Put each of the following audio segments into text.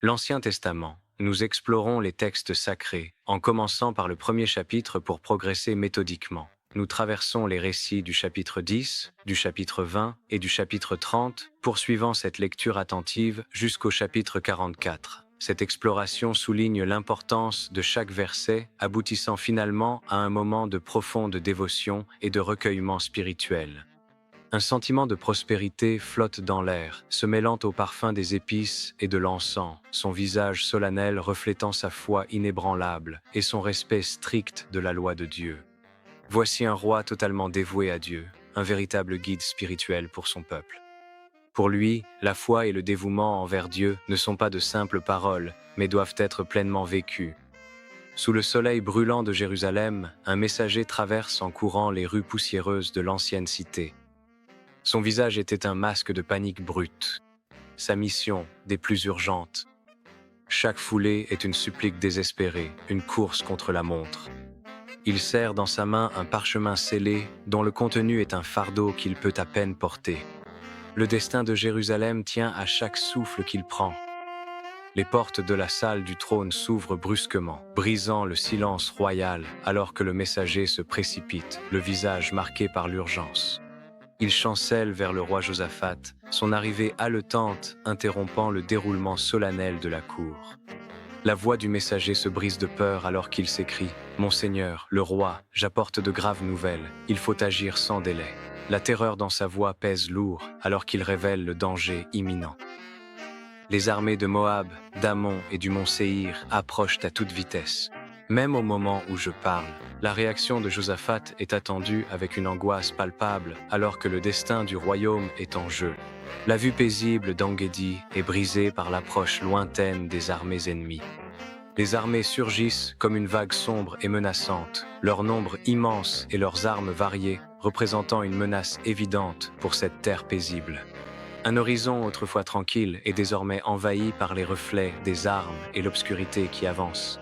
L'Ancien Testament. Nous explorons les textes sacrés, en commençant par le premier chapitre pour progresser méthodiquement. Nous traversons les récits du chapitre 10, du chapitre 20 et du chapitre 30, poursuivant cette lecture attentive jusqu'au chapitre 44. Cette exploration souligne l'importance de chaque verset, aboutissant finalement à un moment de profonde dévotion et de recueillement spirituel. Un sentiment de prospérité flotte dans l'air, se mêlant au parfum des épices et de l'encens, son visage solennel reflétant sa foi inébranlable et son respect strict de la loi de Dieu. Voici un roi totalement dévoué à Dieu, un véritable guide spirituel pour son peuple. Pour lui, la foi et le dévouement envers Dieu ne sont pas de simples paroles, mais doivent être pleinement vécues. Sous le soleil brûlant de Jérusalem, un messager traverse en courant les rues poussiéreuses de l'ancienne cité. Son visage était un masque de panique brute. Sa mission, des plus urgentes. Chaque foulée est une supplique désespérée, une course contre la montre. Il serre dans sa main un parchemin scellé dont le contenu est un fardeau qu'il peut à peine porter. Le destin de Jérusalem tient à chaque souffle qu'il prend. Les portes de la salle du trône s'ouvrent brusquement, brisant le silence royal alors que le messager se précipite, le visage marqué par l'urgence. Il chancelle vers le roi Josaphat, son arrivée haletante interrompant le déroulement solennel de la cour. La voix du messager se brise de peur alors qu'il s'écrie « Monseigneur, le roi, j'apporte de graves nouvelles, il faut agir sans délai ». La terreur dans sa voix pèse lourd alors qu'il révèle le danger imminent. Les armées de Moab, d'Ammon et du mont Séhir approchent à toute vitesse. Même au moment où je parle, la réaction de Josaphat est attendue avec une angoisse palpable alors que le destin du royaume est en jeu. La vue paisible d'En-Gedi est brisée par l'approche lointaine des armées ennemies. Les armées surgissent comme une vague sombre et menaçante, leur nombre immense et leurs armes variées, représentant une menace évidente pour cette terre paisible. Un horizon autrefois tranquille est désormais envahi par les reflets des armes et l'obscurité qui avance.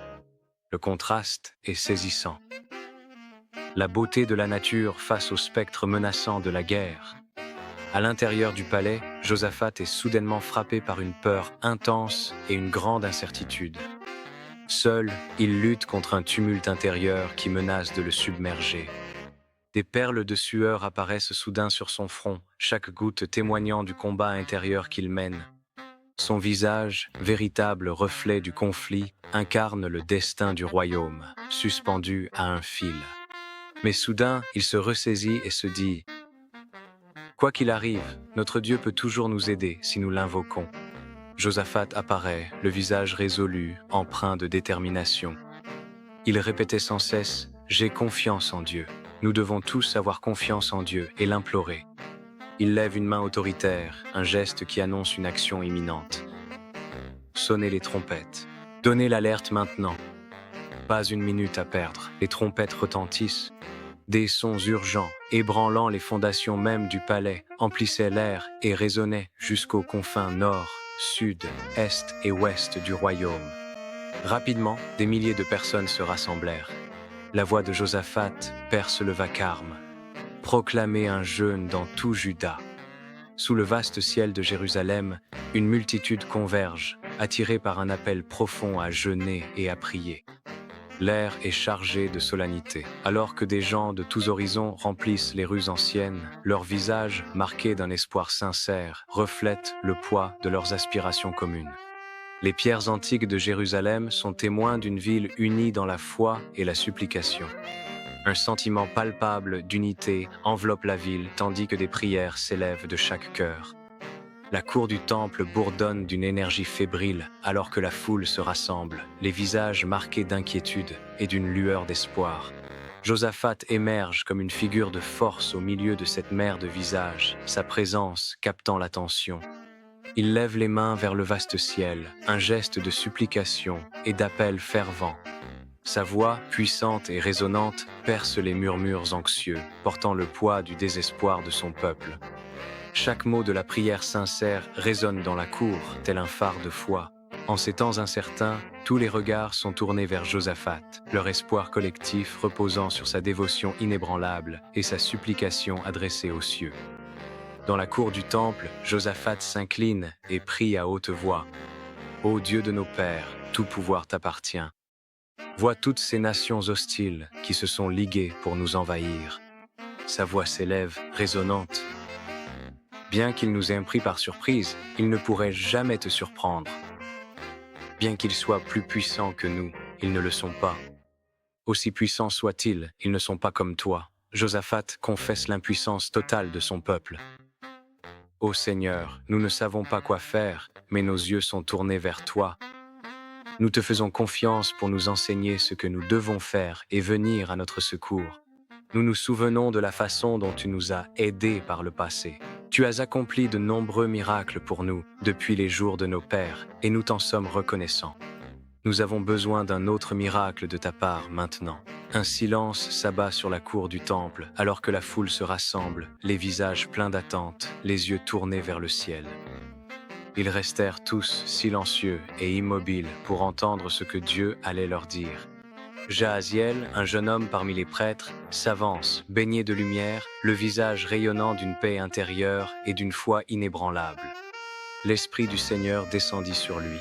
Le contraste est saisissant. La beauté de la nature face au spectre menaçant de la guerre. À l'intérieur du palais, Josaphat est soudainement frappé par une peur intense et une grande incertitude. Seul, il lutte contre un tumulte intérieur qui menace de le submerger. Des perles de sueur apparaissent soudain sur son front, chaque goutte témoignant du combat intérieur qu'il mène. Son visage, véritable reflet du conflit, incarne le destin du royaume, suspendu à un fil. Mais soudain, il se ressaisit et se dit « Quoi qu'il arrive, notre Dieu peut toujours nous aider si nous l'invoquons. » Josaphat apparaît, le visage résolu, empreint de détermination. Il répétait sans cesse « J'ai confiance en Dieu. Nous devons tous avoir confiance en Dieu et l'implorer. » Il lève une main autoritaire, un geste qui annonce une action imminente. Sonnez les trompettes. Donnez l'alerte maintenant. Pas une minute à perdre. Les trompettes retentissent. Des sons urgents, ébranlant les fondations mêmes du palais, emplissaient l'air et résonnaient jusqu'aux confins nord, sud, est et ouest du royaume. Rapidement, des milliers de personnes se rassemblèrent. La voix de Josaphat perce le vacarme. Proclamer un jeûne dans tout Juda. Sous le vaste ciel de Jérusalem, une multitude converge, attirée par un appel profond à jeûner et à prier. L'air est chargé de solennité, alors que des gens de tous horizons remplissent les rues anciennes, leurs visages, marqués d'un espoir sincère, reflètent le poids de leurs aspirations communes. Les pierres antiques de Jérusalem sont témoins d'une ville unie dans la foi et la supplication. Un sentiment palpable d'unité enveloppe la ville tandis que des prières s'élèvent de chaque cœur. La cour du temple bourdonne d'une énergie fébrile alors que la foule se rassemble, les visages marqués d'inquiétude et d'une lueur d'espoir. Josaphat émerge comme une figure de force au milieu de cette mer de visages, sa présence captant l'attention. Il lève les mains vers le vaste ciel, un geste de supplication et d'appel fervent. Sa voix, puissante et résonnante, perce les murmures anxieux, portant le poids du désespoir de son peuple. Chaque mot de la prière sincère résonne dans la cour, tel un phare de foi. En ces temps incertains, tous les regards sont tournés vers Josaphat, leur espoir collectif reposant sur sa dévotion inébranlable et sa supplication adressée aux cieux. Dans la cour du temple, Josaphat s'incline et prie à haute voix. Ô Dieu de nos pères, tout pouvoir t'appartient. Vois toutes ces nations hostiles qui se sont liguées pour nous envahir. Sa voix s'élève, résonnante. Bien qu'il nous ait pris par surprise, il ne pourrait jamais te surprendre. Bien qu'ils soient plus puissants que nous, ils ne le sont pas. Aussi puissants soient-ils, ils ne sont pas comme toi. Josaphat confesse l'impuissance totale de son peuple. Ô Seigneur, nous ne savons pas quoi faire, mais nos yeux sont tournés vers toi. Nous te faisons confiance pour nous enseigner ce que nous devons faire et venir à notre secours. Nous nous souvenons de la façon dont tu nous as aidés par le passé. Tu as accompli de nombreux miracles pour nous depuis les jours de nos pères, et nous t'en sommes reconnaissants. Nous avons besoin d'un autre miracle de ta part maintenant. Un silence s'abat sur la cour du temple, alors que la foule se rassemble, les visages pleins d'attente, les yeux tournés vers le ciel. Ils restèrent tous silencieux et immobiles pour entendre ce que Dieu allait leur dire. Jahaziel, un jeune homme parmi les prêtres, s'avance, baigné de lumière, le visage rayonnant d'une paix intérieure et d'une foi inébranlable. L'Esprit du Seigneur descendit sur lui.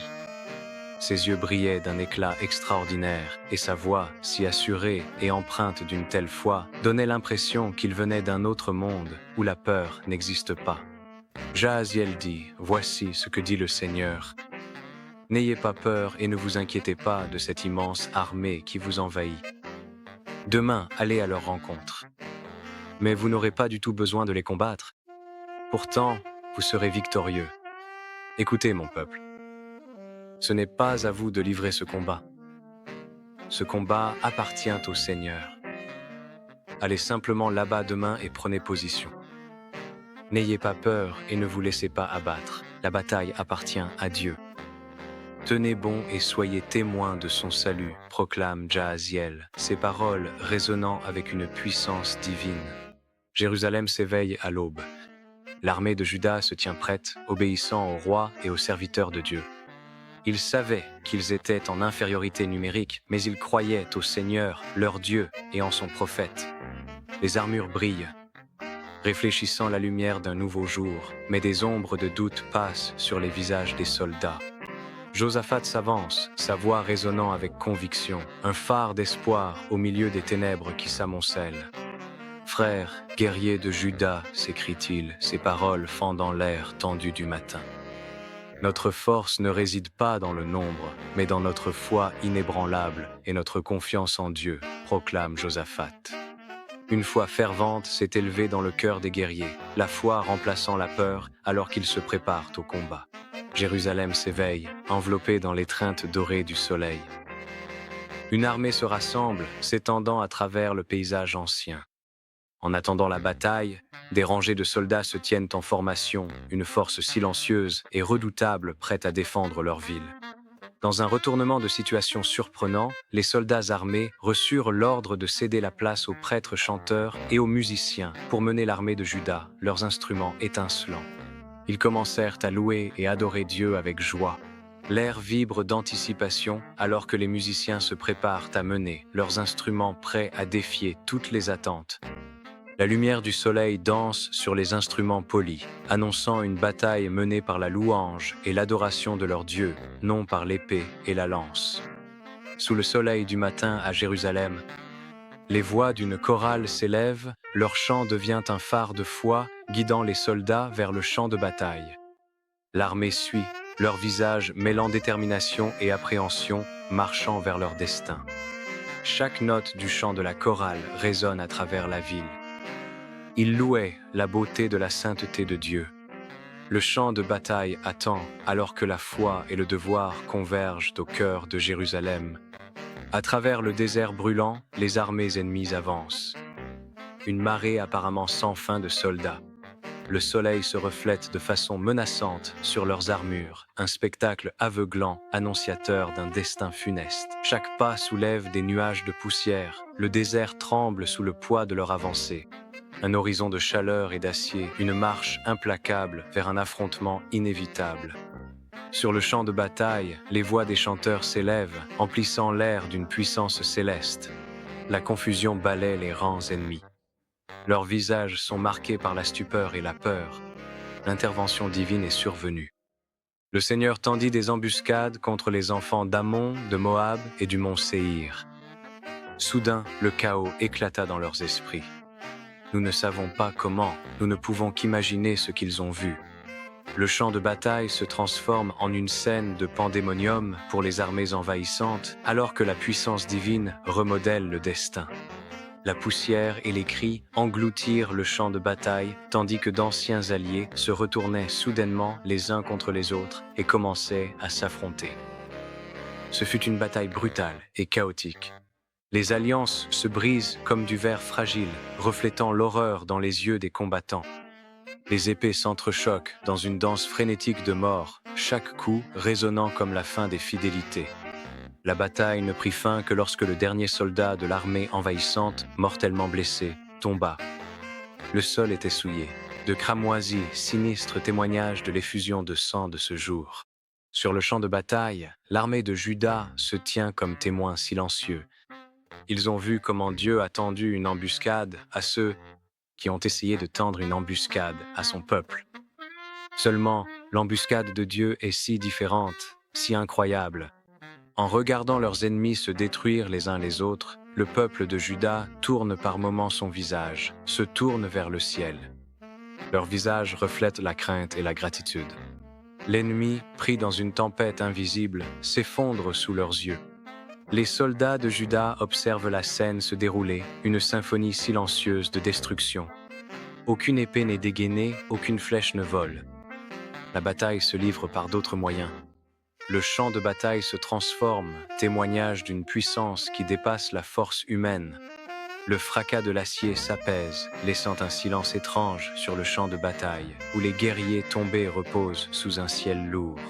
Ses yeux brillaient d'un éclat extraordinaire, et sa voix, si assurée et empreinte d'une telle foi, donnait l'impression qu'il venait d'un autre monde où la peur n'existe pas. Jahaziel dit, « Voici ce que dit le Seigneur. N'ayez pas peur et ne vous inquiétez pas de cette immense armée qui vous envahit. Demain, allez à leur rencontre. Mais vous n'aurez pas du tout besoin de les combattre. Pourtant, vous serez victorieux. Écoutez, mon peuple. Ce n'est pas à vous de livrer ce combat. Ce combat appartient au Seigneur. Allez simplement là-bas demain et prenez position. N'ayez pas peur et ne vous laissez pas abattre. La bataille appartient à Dieu. Tenez bon et soyez témoins de son salut, proclame Jahaziel, ses paroles résonnant avec une puissance divine. Jérusalem s'éveille à l'aube. L'armée de Juda se tient prête, obéissant au roi et aux serviteurs de Dieu. Ils savaient qu'ils étaient en infériorité numérique, mais ils croyaient au Seigneur, leur Dieu, et en son prophète. Les armures brillent, réfléchissant la lumière d'un nouveau jour, mais des ombres de doute passent sur les visages des soldats. Josaphat s'avance, sa voix résonnant avec conviction, un phare d'espoir au milieu des ténèbres qui s'amoncellent. « Frères, guerriers de Juda, s'écrie-t-il, ses paroles fendant l'air tendu du matin. Notre force ne réside pas dans le nombre, mais dans notre foi inébranlable et notre confiance en Dieu, proclame Josaphat. Une foi fervente s'est élevée dans le cœur des guerriers, la foi remplaçant la peur alors qu'ils se préparent au combat. Jérusalem s'éveille, enveloppée dans l'étreinte dorée du soleil. Une armée se rassemble, s'étendant à travers le paysage ancien. En attendant la bataille, des rangées de soldats se tiennent en formation, une force silencieuse et redoutable prête à défendre leur ville. Dans un retournement de situation surprenant, les soldats armés reçurent l'ordre de céder la place aux prêtres chanteurs et aux musiciens pour mener l'armée de Juda, leurs instruments étincelants. Ils commencèrent à louer et adorer Dieu avec joie. L'air vibre d'anticipation alors que les musiciens se préparent à mener leurs instruments prêts à défier toutes les attentes. La lumière du soleil danse sur les instruments polis, annonçant une bataille menée par la louange et l'adoration de leur Dieu, non par l'épée et la lance. Sous le soleil du matin à Jérusalem, les voix d'une chorale s'élèvent, leur chant devient un phare de foi, guidant les soldats vers le champ de bataille. L'armée suit, leurs visages mêlant détermination et appréhension, marchant vers leur destin. Chaque note du chant de la chorale résonne à travers la ville. Ils louaient la beauté de la sainteté de Dieu. Le champ de bataille attend alors que la foi et le devoir convergent au cœur de Jérusalem. À travers le désert brûlant, les armées ennemies avancent. Une marée apparemment sans fin de soldats. Le soleil se reflète de façon menaçante sur leurs armures, un spectacle aveuglant, annonciateur d'un destin funeste. Chaque pas soulève des nuages de poussière, le désert tremble sous le poids de leur avancée. Un horizon de chaleur et d'acier, une marche implacable vers un affrontement inévitable. Sur le champ de bataille, les voix des chanteurs s'élèvent, emplissant l'air d'une puissance céleste. La confusion balaie les rangs ennemis. Leurs visages sont marqués par la stupeur et la peur. L'intervention divine est survenue. Le Seigneur tendit des embuscades contre les enfants d'Ammon, de Moab et du mont Séhir. Soudain, le chaos éclata dans leurs esprits. Nous ne savons pas comment, nous ne pouvons qu'imaginer ce qu'ils ont vu. Le champ de bataille se transforme en une scène de pandémonium pour les armées envahissantes, alors que la puissance divine remodèle le destin. La poussière et les cris engloutirent le champ de bataille, tandis que d'anciens alliés se retournaient soudainement les uns contre les autres et commençaient à s'affronter. Ce fut une bataille brutale et chaotique. Les alliances se brisent comme du verre fragile, reflétant l'horreur dans les yeux des combattants. Les épées s'entrechoquent dans une danse frénétique de mort, chaque coup résonnant comme la fin des fidélités. La bataille ne prit fin que lorsque le dernier soldat de l'armée envahissante, mortellement blessé, tomba. Le sol était souillé. De cramoisis, sinistres témoignages de l'effusion de sang de ce jour. Sur le champ de bataille, l'armée de Juda se tient comme témoin silencieux. Ils ont vu comment Dieu a tendu une embuscade à ceux qui ont essayé de tendre une embuscade à son peuple. Seulement, l'embuscade de Dieu est si différente, si incroyable. En regardant leurs ennemis se détruire les uns les autres, le peuple de Juda tourne par moments son visage, se tourne vers le ciel. Leur visage reflète la crainte et la gratitude. L'ennemi, pris dans une tempête invisible, s'effondre sous leurs yeux. Les soldats de Juda observent la scène se dérouler, une symphonie silencieuse de destruction. Aucune épée n'est dégainée, aucune flèche ne vole. La bataille se livre par d'autres moyens. Le champ de bataille se transforme, témoignage d'une puissance qui dépasse la force humaine. Le fracas de l'acier s'apaise, laissant un silence étrange sur le champ de bataille, où les guerriers tombés reposent sous un ciel lourd.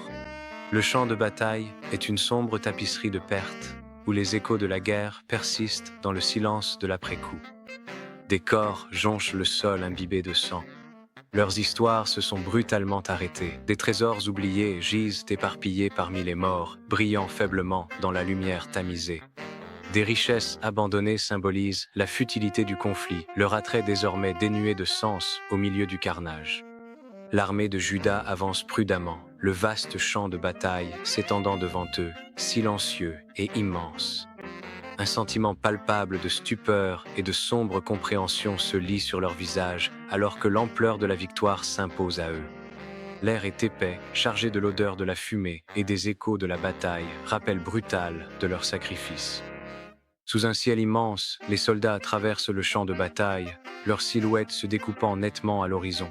Le champ de bataille est une sombre tapisserie de pertes, où les échos de la guerre persistent dans le silence de l'après-coup. Des corps jonchent le sol imbibé de sang. Leurs histoires se sont brutalement arrêtées. Des trésors oubliés gisent éparpillés parmi les morts, brillant faiblement dans la lumière tamisée. Des richesses abandonnées symbolisent la futilité du conflit, leur attrait désormais dénué de sens au milieu du carnage. L'armée de Juda avance prudemment, le vaste champ de bataille s'étendant devant eux, silencieux et immense. Un sentiment palpable de stupeur et de sombre compréhension se lit sur leurs visages alors que l'ampleur de la victoire s'impose à eux. L'air est épais, chargé de l'odeur de la fumée et des échos de la bataille, rappel brutal de leur sacrifice. Sous un ciel immense, les soldats traversent le champ de bataille, leurs silhouettes se découpant nettement à l'horizon.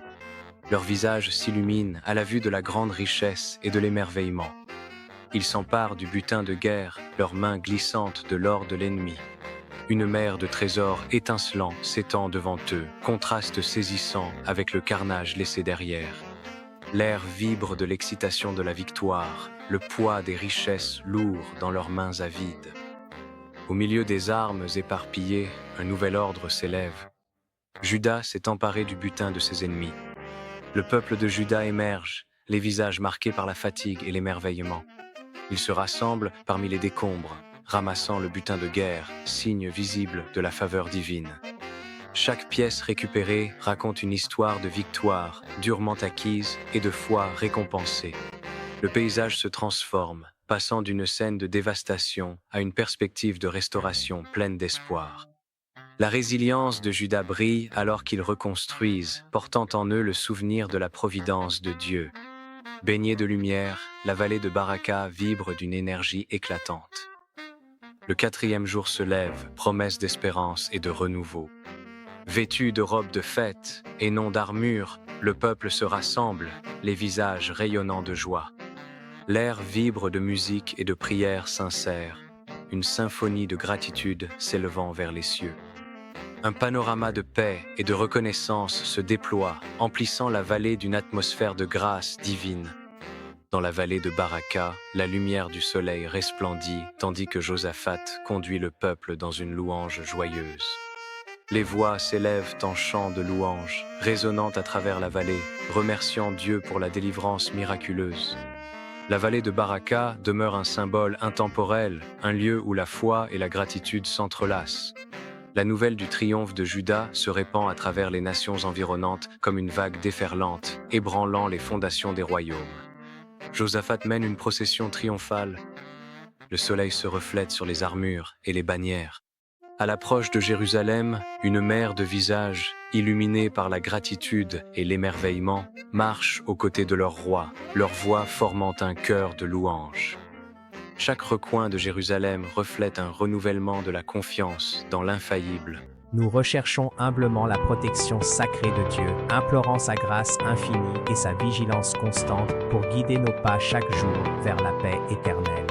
Leurs visages s'illuminent à la vue de la grande richesse et de l'émerveillement. Ils s'emparent du butin de guerre, leurs mains glissantes de l'or de l'ennemi. Une mer de trésors étincelants s'étend devant eux, contraste saisissant avec le carnage laissé derrière. L'air vibre de l'excitation de la victoire, le poids des richesses lourd dans leurs mains avides. Au milieu des armes éparpillées, un nouvel ordre s'élève. Juda s'est emparé du butin de ses ennemis. Le peuple de Juda émerge, les visages marqués par la fatigue et l'émerveillement. Ils se rassemblent parmi les décombres, ramassant le butin de guerre, signe visible de la faveur divine. Chaque pièce récupérée raconte une histoire de victoire, durement acquise et de foi récompensée. Le paysage se transforme, passant d'une scène de dévastation à une perspective de restauration pleine d'espoir. La résilience de Juda brille alors qu'ils reconstruisent, portant en eux le souvenir de la providence de Dieu. Baignée de lumière, la vallée de Baraka vibre d'une énergie éclatante. Le 4e jour se lève, promesse d'espérance et de renouveau. Vêtu de robes de fête et non d'armure, le peuple se rassemble, les visages rayonnants de joie. L'air vibre de musique et de prières sincères, une symphonie de gratitude s'élevant vers les cieux. Un panorama de paix et de reconnaissance se déploie, emplissant la vallée d'une atmosphère de grâce divine. Dans la vallée de Baraka, la lumière du soleil resplendit, tandis que Josaphat conduit le peuple dans une louange joyeuse. Les voix s'élèvent en chants de louange, résonnant à travers la vallée, remerciant Dieu pour la délivrance miraculeuse. La vallée de Baraka demeure un symbole intemporel, un lieu où la foi et la gratitude s'entrelacent. La nouvelle du triomphe de Juda se répand à travers les nations environnantes comme une vague déferlante, ébranlant les fondations des royaumes. Josaphat mène une procession triomphale. Le soleil se reflète sur les armures et les bannières. À l'approche de Jérusalem, une mer de visages, illuminés par la gratitude et l'émerveillement, marche aux côtés de leur roi, leur voix formant un chœur de louanges. Chaque recoin de Jérusalem reflète un renouvellement de la confiance dans l'infaillible. Nous recherchons humblement la protection sacrée de Dieu, implorant sa grâce infinie et sa vigilance constante pour guider nos pas chaque jour vers la paix éternelle.